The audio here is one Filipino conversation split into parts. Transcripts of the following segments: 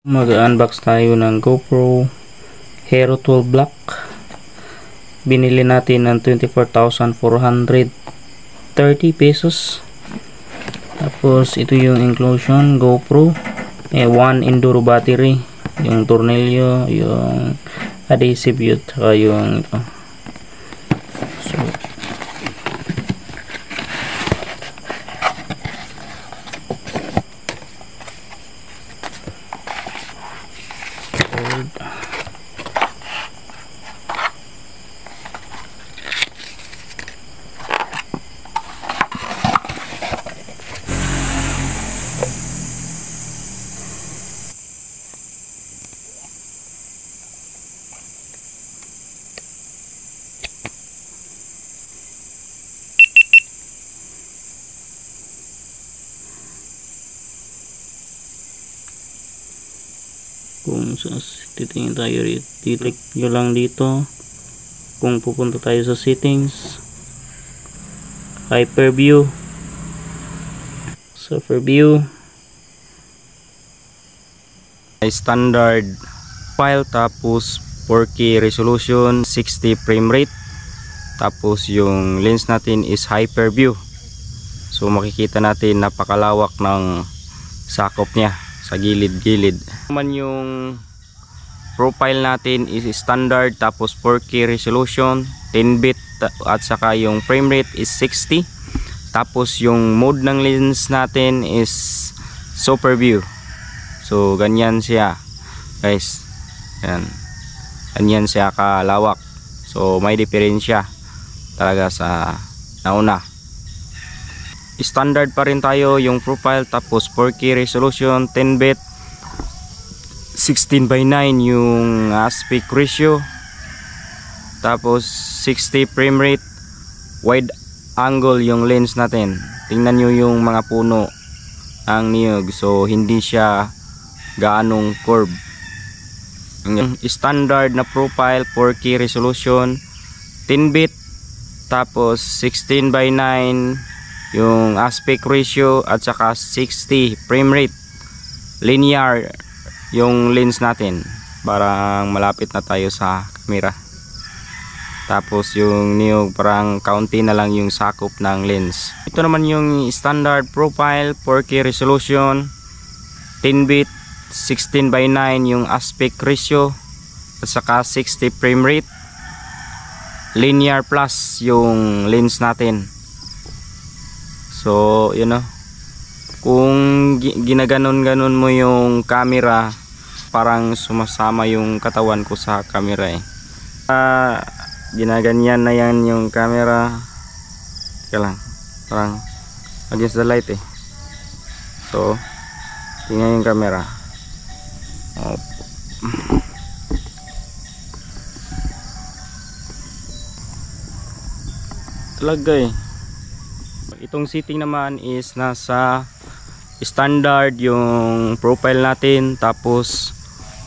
Mag-unbox tayo ng GoPro Hero 12 Black. Binili natin ng 24,430 pesos. Tapos ito yung inclusion, GoPro, 1 enduro battery, yung tornilyo, yung adhesive yun, saka yung ito. So kung titingin tayo rito, click nyo lang dito. Kung pupunta tayo sa settings, hyperview, sa overview, standard file, tapos 4K resolution, 60 frame rate, tapos yung lens natin is hyperview. So makikita natin napakalawak ng sakop niya sa gilid-gilid. Naman yung profile natin is standard, tapos 4K resolution, 10-bit, at saka yung frame rate is 60. Tapos yung mode ng lens natin is super view. So ganyan siya guys, ganyan siya kalawak. So may diferensya talaga sa nauna. Standard pa rin tayo yung profile, tapos 4K resolution, 10-bit, 16:9 yung aspect ratio, tapos 60 frame rate, wide angle yung lens natin. Tingnan nyo yung mga puno ang niyog, so hindi siya gaanong curve. Standard na profile, 4K resolution, 10-bit, tapos 16:9 yung aspect ratio, at saka 60 frame rate. Linear yung lens natin, parang malapit na tayo sa camera. Tapos yung niyog parang kaunti na lang yung sakop ng lens. Ito naman yung standard profile, 4K resolution, 10-bit, 16:9 yung aspect ratio, at saka 60 frame rate. Linear plus yung lens natin. So you know, kung ginaganon-ganon mo yung camera, parang sumasama yung katawan ko sa camera eh. Ginaganyan na yan yung camera. Teka lang, parang against the light eh. So tingnan yung camera. Talaga eh. Itong setting naman is nasa standard yung profile natin, tapos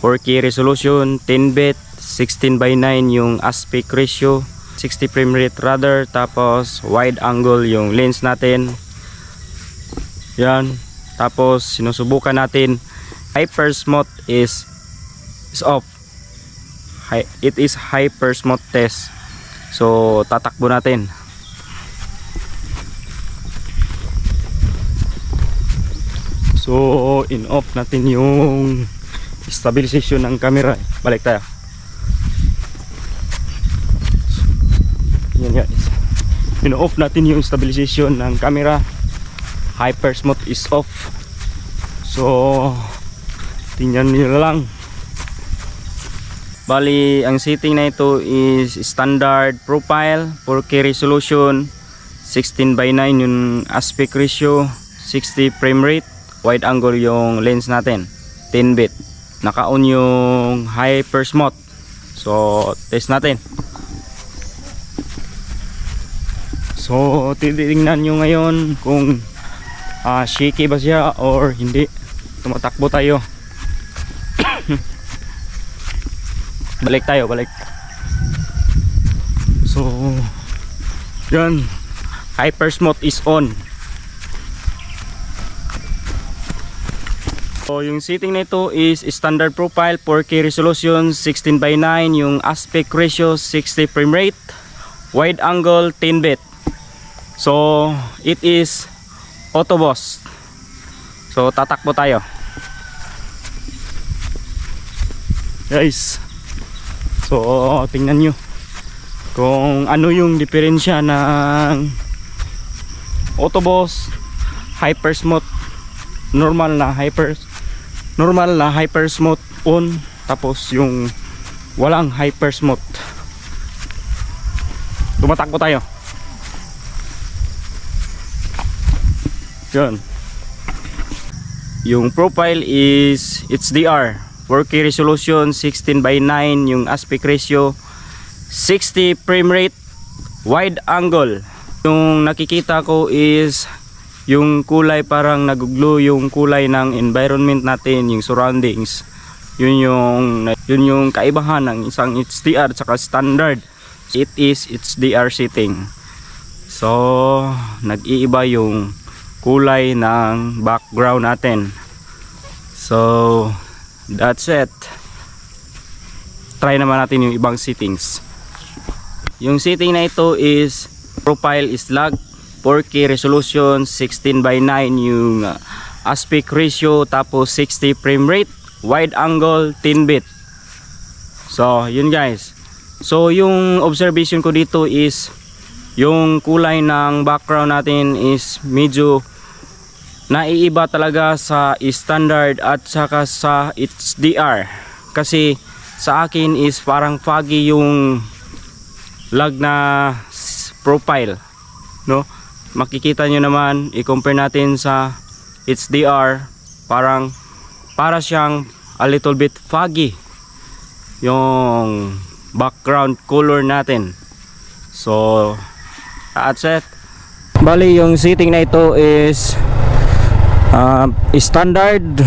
4K resolution, 10-bit, 16:9 yung aspect ratio, 60 frame rate rather, tapos wide angle yung lens natin. Yan. Tapos sinusubukan natin, hyper smooth is off. It is hyper smooth test. So tatakbo natin. So in off natin yung stabilization ng camera. Balik tayo. Yan guys, in off natin yung stabilization ng camera. Hyper smooth is off. So tingnan niyo lang. Bali ang setting na ito is standard profile, 4K resolution, 16:9 yung aspect ratio, 60 frame rate, wide angle yung lens natin, 10-bit. Naka-on yung hyper smooth. So test natin. So titingnan nyo ngayon kung shaky ba siya or hindi. Tumatakbo tayo. Balik tayo, balik. So yan, hyper smooth is on. So yung setting nito is standard profile, 4K resolution, 16:9, yung aspect ratio 60 frame rate, wide angle 10 bit. So it is auto boss. So tatakbo tayo. Guys. So tingnan nyo kung ano yung diferensya ng auto boss, hyper smooth, normal na hyper smooth on, tapos yung walang hyper smooth. Tumatakbo tayo. Yun. Yung profile is HDR, 4K resolution, 16:9, yung aspect ratio 60 frame rate, wide angle. Yung nakikita ko is yung kulay parang naguglo yung kulay ng environment natin, yung surroundings. Yun yung kaibahan ng isang HDR at saka standard. It is HDR setting. So nag-iiba yung kulay ng background natin. So that's it. Try naman natin yung ibang settings. Yung setting na ito is profile is lag, 4K resolution, 16:9 yung aspect ratio, tapos 60 frame rate, wide angle 10 bit. So yun guys. So yung observation ko dito is yung kulay ng background natin is medyo naiiba talaga sa standard at saka sa HDR. Kasi sa akin is parang foggy yung lag na profile, no? Makikita nyo naman, i-compare natin sa HDR, para siyang a little bit foggy yung background color natin. So that's it. Bali yung setting na ito is standard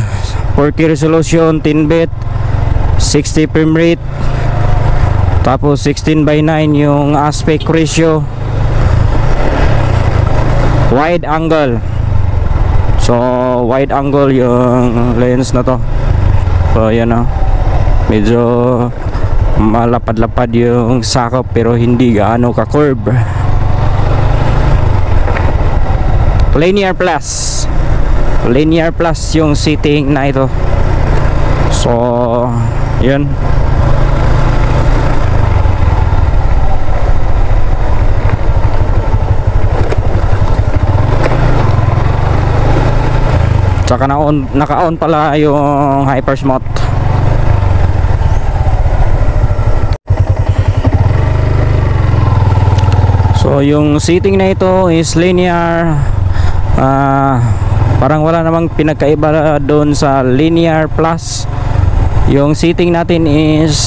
4K resolution, 10 bit, 60 frame rate, tapos 16:9 yung aspect ratio, wide angle. So wide angle yung lens na to. So yan o, medyo malapad-lapad yung sakop pero hindi gaano ka-curve. Linear plus yung setting na ito. So yun. Tsaka naka-on pala yung hyper smooth. So yung setting na ito is linear. Parang wala namang pinagkaiba doon sa linear plus. Yung setting natin is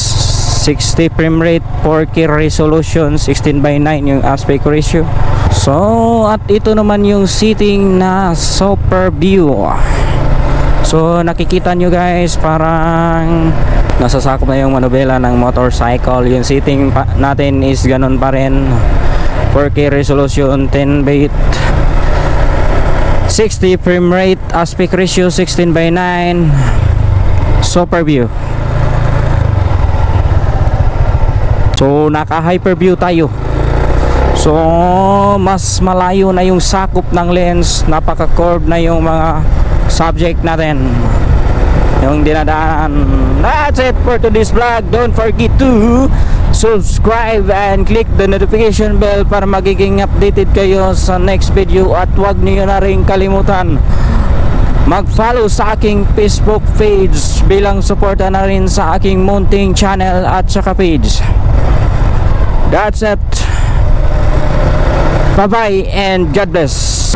60 frame rate, 4K resolution, 16:9 yung aspect ratio. So at ito naman yung setting na super view. So nakikita nyo guys, parang nasasakop na yung manubela ng motorcycle. Yung setting natin is ganun pa rin, 4K resolution, 10 bit, 60 frame rate, aspect ratio 16:9, super view. So naka hyper view tayo. So mas malayo na yung sakop ng lens, napaka-curve na yung mga subject natin, yung dinadaan. That's it for today's vlog. Don't forget to subscribe and click the notification bell para magiging updated kayo sa next video. At huwag niyo na rin kalimutan mag-follow sa aking Facebook page bilang suporta na rin sa aking munting channel at saka page. That's it. Bye bye and God bless.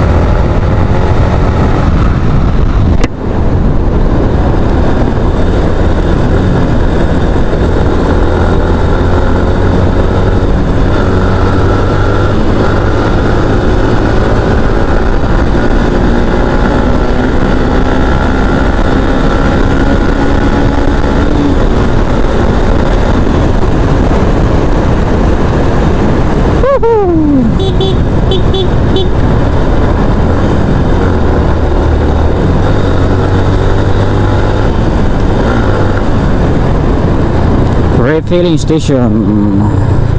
Woohoo! refilling station.